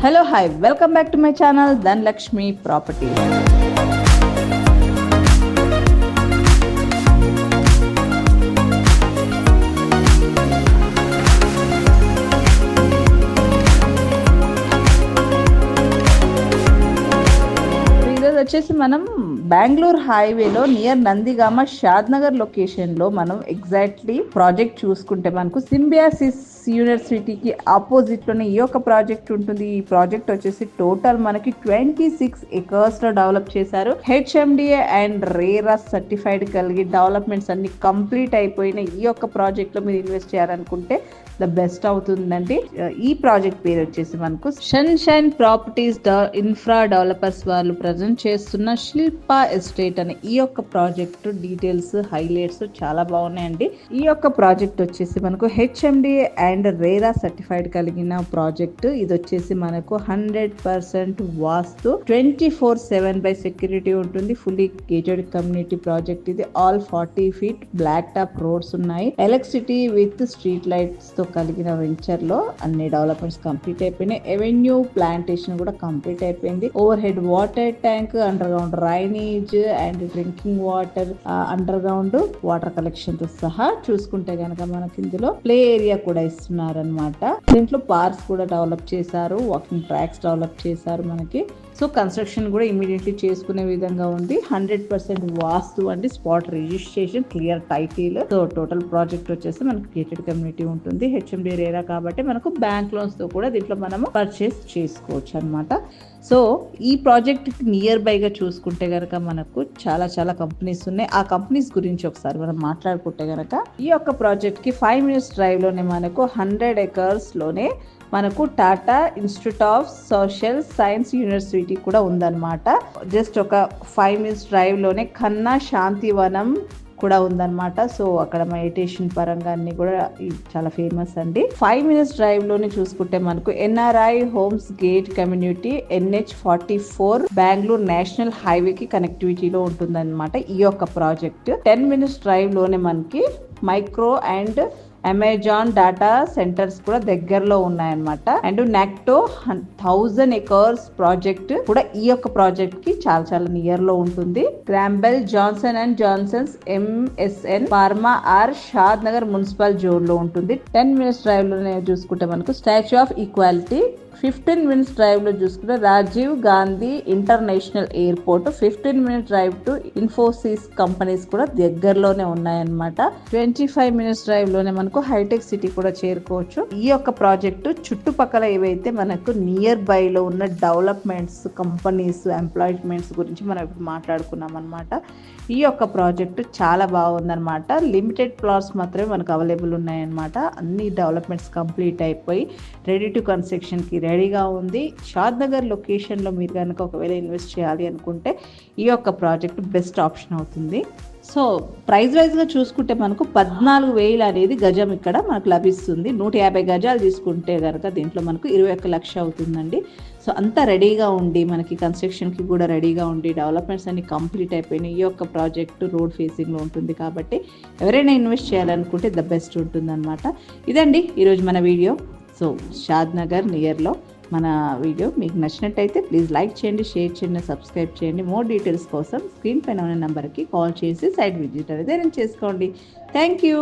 Hello, hi, welcome back to my channel Dhanlakshmi Properties. వచ్చేసి మనం బెంగళూరు హైవేలో నియర్ నందిగామ షాద్నగర్ లొకేషన్ లో మనం ఎగ్జాక్ట్లీ ప్రాజెక్ట్ చూసుకుంటే మనకు సింబియాసిస్ యూనివర్సిటీకి ఆపోజిట్ లోనే ఈ యొక్క ప్రాజెక్ట్ ఉంటుంది. ఈ ప్రాజెక్ట్ వచ్చేసి టోటల్ మనకి 26 ఎకర్స్ లో డెవలప్ చేశారు. హెచ్ఎండిఏ అండ్ రేరా సర్టిఫైడ్ కలిగి డెవలప్మెంట్స్ అన్ని కంప్లీట్ అయిపోయిన ఈ యొక్క ప్రాజెక్ట్ లో మీరు ఇన్వెస్ట్ చేయాలనుకుంటే ద బెస్ట్ అవుతుందండి. ఈ ప్రాజెక్ట్ పేరు వచ్చేసి మనకు సన్షైన్ ప్రాపర్టీస్ ఇన్ఫ్రా డెవలపర్స్ వాళ్ళు ప్రజెంట్ చేస్తున్న శిల్ప ఎస్టేట్ అనే ఈ యొక్క ప్రాజెక్ట్ డీటెయిల్స్ హైలైట్స్ చాలా బాగున్నాయండి. ఈ యొక్క ప్రాజెక్ట్ వచ్చేసి మనకు హెచ్ఎండిఏ అండ్ రేరా సర్టిఫైడ్ కలిగిన ప్రాజెక్ట్. ఇది వచ్చేసి మనకు 100% వాస్తు 24/7 బై సెక్యూరిటీ ఉంటుంది. ఫుల్లీ గేటెడ్ కమ్యూనిటీ ప్రాజెక్ట్ ఇది. All 40 feet black top roads ఉన్నాయి. ఎలక్ట్రిసిటీ విత్ స్ట్రీట్ లైట్స్ తో కలిగిన వెంచర్ లో అన్ని డెవలప్మెంట్స్ కంప్లీట్ అయిపోయినాయి. ఎవెన్యూ ప్లాంటేషన్ కూడా కంప్లీట్ అయిపోయింది. Overhead water tank, underground drainage and drinking water, underground water collection తో సహా చూసుకుంటే గనక మనకి ఇందులో ప్లే ఏరియా కూడా ఇస్తున్నారనమాట. దీంట్లో పార్క్స్ కూడా డెవలప్ చేశారు, వాకింగ్ ట్రాక్స్ డెవలప్ చేశారు మనకి. సో కన్స్ట్రక్షన్ కూడా ఇమీడియట్లీ చేసుకునే విధంగా ఉంది. 100% వాస్తు అండి. Spot registration, clear title. So total project వచ్చేసి మనకి గేటెడ్ కమ్యూనిటీ ఉంటుంది. హెచ్ఎండి రేరా కాబట్టి మనకు బ్యాంక్ లోన్స్ తో కూడా దీంట్లో మనం పర్చేస్ చేసుకోవచ్చు అనమాట. సో ఈ ప్రాజెక్ట్ నియర్ బైగా చూసుకుంటే గనక మనకు చాలా కంపెనీస్ ఉన్నాయి. ఆ కంపెనీస్ గురించి ఒకసారి మనం మాట్లాడుకుంటే గనక ఈ యొక్క ప్రాజెక్ట్ కి 5 minutes డ్రైవ్ లోనే మనకు 100 acres లోనే మనకు Tata institute of social science university కూడా ఉందన్నమాట. జస్ట్ ఒక 5 minutes డ్రైవ్ లోనే ఖన్నా శాంతివనం కూడా ఉందన్నమాట. సో అక్కడ మెడిటేషన్ పరంగా అన్ని కూడా చాలా ఫేమస్ అండి. 5 minutes డ్రైవ్ లోనే చూసుకుంటే మనకు NRI homes gate community NH44 Bengaluru national highway కి కనెక్టివిటీలో ఉంటుందన్నమాట ఈ యొక్క ప్రాజెక్ట్. 10 minutes డ్రైవ్ లోనే మనకి micro and Amazon data centres కూడా దగ్గరలో ఉన్నాయన్నమాట. అండ్ నెక్టో 1000 acres ప్రాజెక్ట్ కూడా ఈ యొక్క ప్రాజెక్ట్ కి చాలా నియర్ లో ఉంటుంది. గ్రాంబెల్ Johnson and Johnson's MSN pharma are Shadnagar municipal zone లో ఉంటుంది. 10 minutes డ్రైవ్ లోనే చూసుకుంటే మనకు statue of equality, 15 minutes drive లో చూసుకుంటే Rajiv Gandhi international airport, 15 minutes drive to Infosys companies కూడా దగ్గరలోనే ఉన్నాయన్నమాట. 25 minutes డ్రైవ్ లోనే మనకు హైటెక్ సిటీ కూడా చేరుకోవచ్చు. ఈ యొక్క ప్రాజెక్టు చుట్టుపక్కల ఏవైతే మనకు నియర్ బై లో ఉన్న డెవలప్మెంట్స్, కంపెనీస్, ఎంప్లాయ్మెంట్స్ గురించి మనం ఇప్పుడు మాట్లాడుకున్నాం అనమాట. ఈ యొక్క ప్రాజెక్టు చాలా బాగుందన్నమాట. లిమిటెడ్ ప్లాట్స్ మాత్రమే మనకు అవైలబుల్ ఉన్నాయన్నమాట. అన్ని డెవలప్మెంట్స్ కంప్లీట్ అయిపోయి రెడీ టు కన్స్ట్రక్షన్ కి రెడీగా ఉంది. షాద్ నగర్ లొకేషన్ లో మీరు కనుక ఒకవేళ ఇన్వెస్ట్ చేయాలి అనుకుంటే ఈ యొక్క ప్రాజెక్ట్ బెస్ట్ ఆప్షన్ అవుతుంది. సో ప్రైస్ వైజ్ గా చూసుకుంటే మనకు 14,000 అనేది గజం ఇక్కడ మనకు లభిస్తుంది. 150 గజాలు తీసుకుంటే కనుక దీంట్లో మనకు 21 లక్షలు అవుతుందండి. సో అంతా రెడీగా ఉండి మనకి కన్స్ట్రక్షన్ కి కూడా రెడీగా ఉండి డెవలప్మెంట్స్ అన్ని కంప్లీట్ అయిపోయినాయి. ఈ యొక్క ప్రాజెక్ట్ రోడ్ ఫేసింగ్ లో ఉంటుంది కాబట్టి ఎవరైనా ఇన్వెస్ట్ చేయాలనుకుంటే ద బెస్ట్ ఉంటుంది అనమాట. ఇదండి ఈరోజు మన వీడియో. సో షాద్ నగర్ నియర్లో మన వీడియో మీకు నచ్చినట్టయితే ప్లీజ్ లైక్ చేయండి, షేర్ చేయండి, సబ్స్క్రైబ్ చేయండి. మోర్ డీటెయిల్స్ కోసం స్క్రీన్ పైన ఉన్న నెంబర్కి కాల్ చేసి సైట్ విజిట్ అనేది అరేంజ్ చేసుకోండి. Thank you.